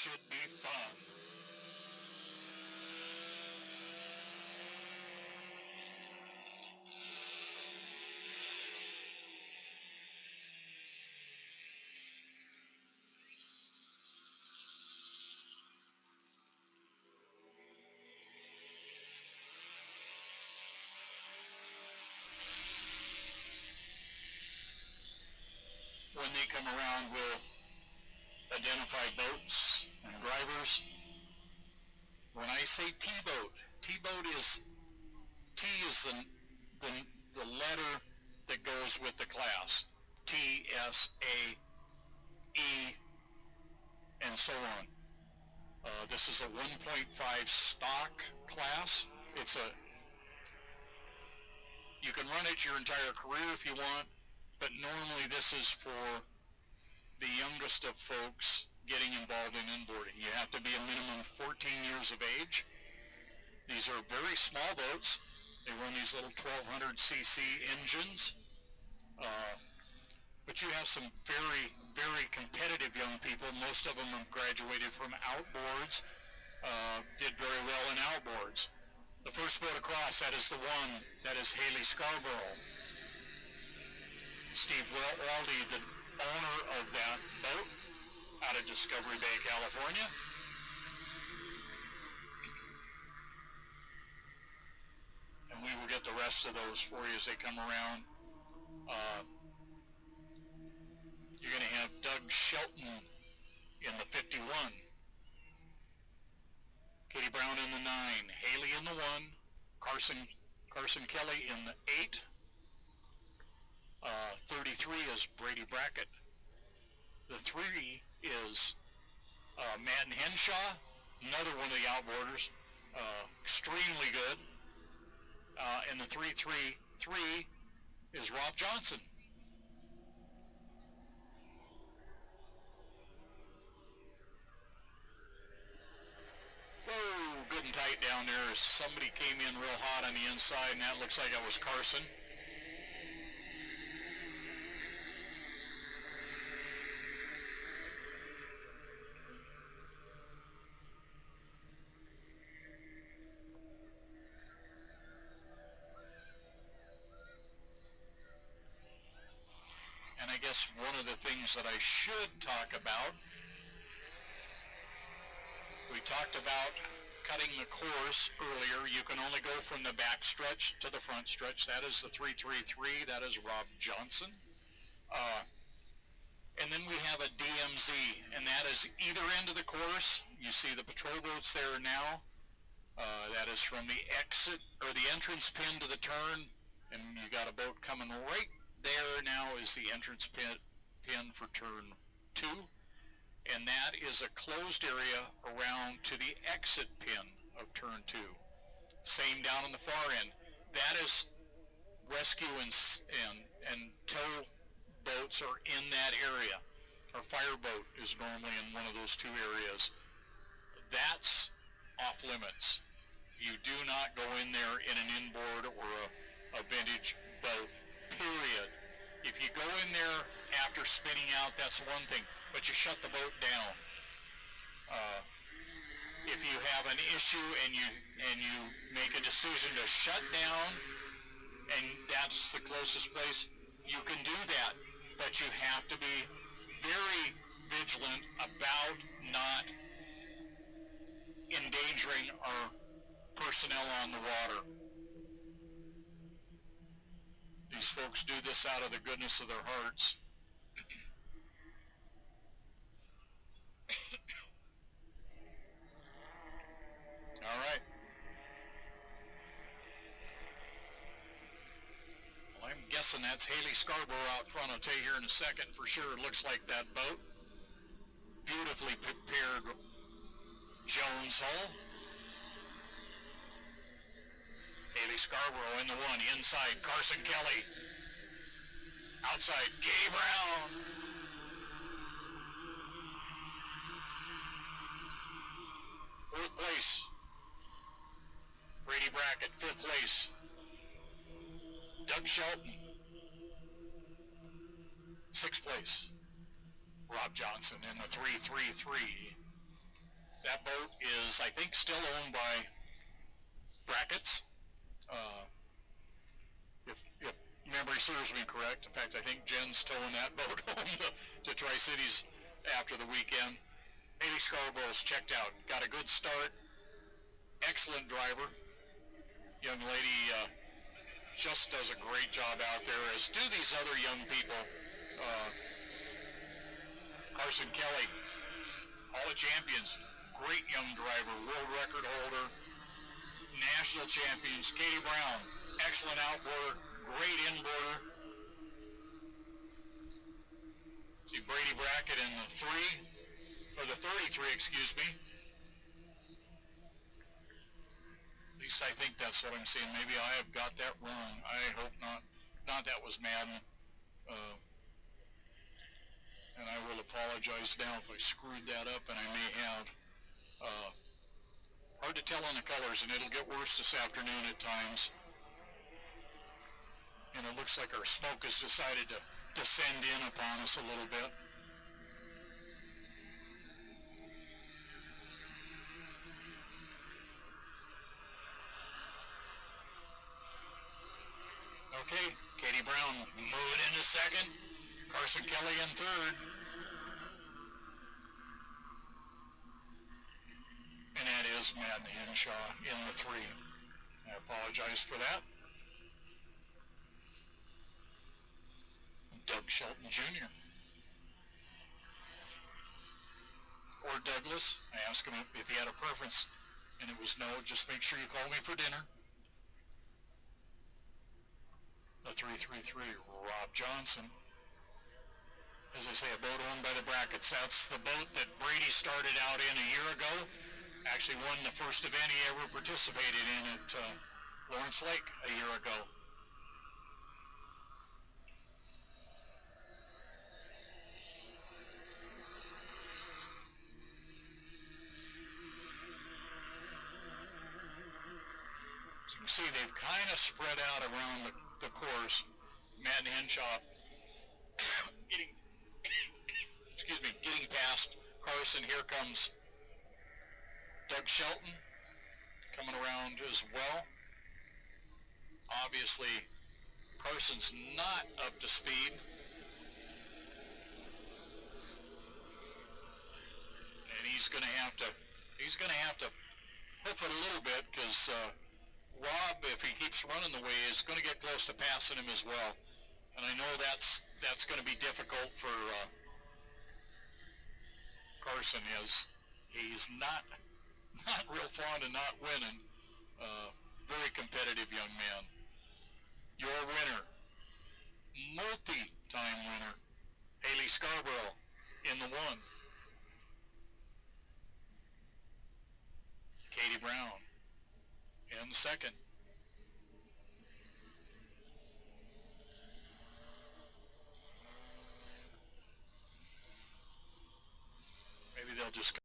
should be fun. When they come around, we'll identify boats and drivers. When I say T-boat, T-boat is, T is the letter that goes with the class. T, S, A, E, and so on. This is a 1.5 stock class. You can run it your entire career if you want, but normally this is for the youngest of folks getting involved in inboarding. You have to be a minimum 14 years of age. These are very small boats. They run these little 1200 cc engines. But you have some very, very competitive young people. Most of them have graduated from outboards, did very well in outboards. The first boat across, that is the one, that is Haley Scarborough. Steve Waldy, the owner of that boat, out of Discovery Bay, California. And we will get the rest of those for you as they come around. You're going to have Doug Shelton in the 51, Katie Brown in the 9, Haley in the 1, Carson Kelly in the 8, 33 is Brady Brackett. The 3 is Madden Henshaw, another one of the outboarders, extremely good. And the 333 is Rob Johnson. Whoa, good and tight down there. Somebody came in real hot on the inside, and that looks like it was Carson. And I guess one of the things that I should talk about, we talked about cutting the course earlier. You can only go from the back stretch to the front stretch. That is the 333. That is Rob Johnson. And then we have a DMZ, and that is either end of the course. You see the patrol boats there now. That is from the exit or the entrance pin to the turn, and you got a boat coming right there now is the entrance pin for turn 2, and that is a closed area around to the exit pin of turn 2. Same down on the far end. That is rescue and tow boats are in that area. Our fireboat is normally in one of those 2 areas. That's off limits. You do not go in there in an inboard or a vintage boat, period. If you go in there after spinning out, that's one thing, but you shut the boat down. If you have an issue and you make a decision to shut down, and that's the closest place, you can do that, but you have to be very vigilant about not endangering our personnel on the water. These folks do this out of the goodness of their hearts. All right. Well, I'm guessing that's Haley Scarborough out front. I'll tell you here in a second for sure. It looks like that boat. Beautifully prepared Jones hull. Haley Scarborough in the 1, inside Carson Kelly. Outside Katie Brown. Fourth place, Brady Brackett. Fifth place, Doug Shelton. Sixth place, Rob Johnson in the 333. That boat is, I think, still owned by Brackets. Uh, if memory serves me correct. In fact, I think Jen's towing that boat home to Tri-Cities after the weekend. Haley Scarborough's checked out. Got a good start. Excellent driver. Young lady just does a great job out there, as do these other young people. Uh, Carson Kelly, all the champions. Great young driver, world record holder, national champions. Katie Brown, excellent outboard, great inboarder. See Brady Brackett in the 33, excuse me. At least I think that's what I'm seeing. Maybe I have got that wrong. I hope not. Not that was Madden. And I will apologize now if I screwed that up, and I may have. Uh, hard to tell on the colors, and it'll get worse this afternoon at times. And it looks like our smoke has decided to descend in upon us a little bit. Okay, Katie Brown moving into second. Carson Kelly in third. And that is Matt Henshaw in the 3. I apologize for that. Doug Shelton Jr. or Douglas. I asked him if he had a preference, and it was no, just make sure you call me for dinner. The 333, Rob Johnson. As I say, a boat owned by the Brackets. That's the boat that Brady started out in a year ago. Actually won the first event he ever participated in at Lawrence Lake a year ago. As you can see, they've kind of spread out around the course. Matt Henshaw getting, getting past Carson. Here comes Doug Shelton coming around as well. Obviously, Carson's not up to speed. And he's going to have to hoof it a little bit, because Rob, if he keeps running the way, is going to get close to passing him as well. And I know that's going to be difficult for Carson, as he's not real fond of not winning. Very competitive young man. Your winner, multi-time winner, Haley Scarborough in the 1. Katie Brown in second.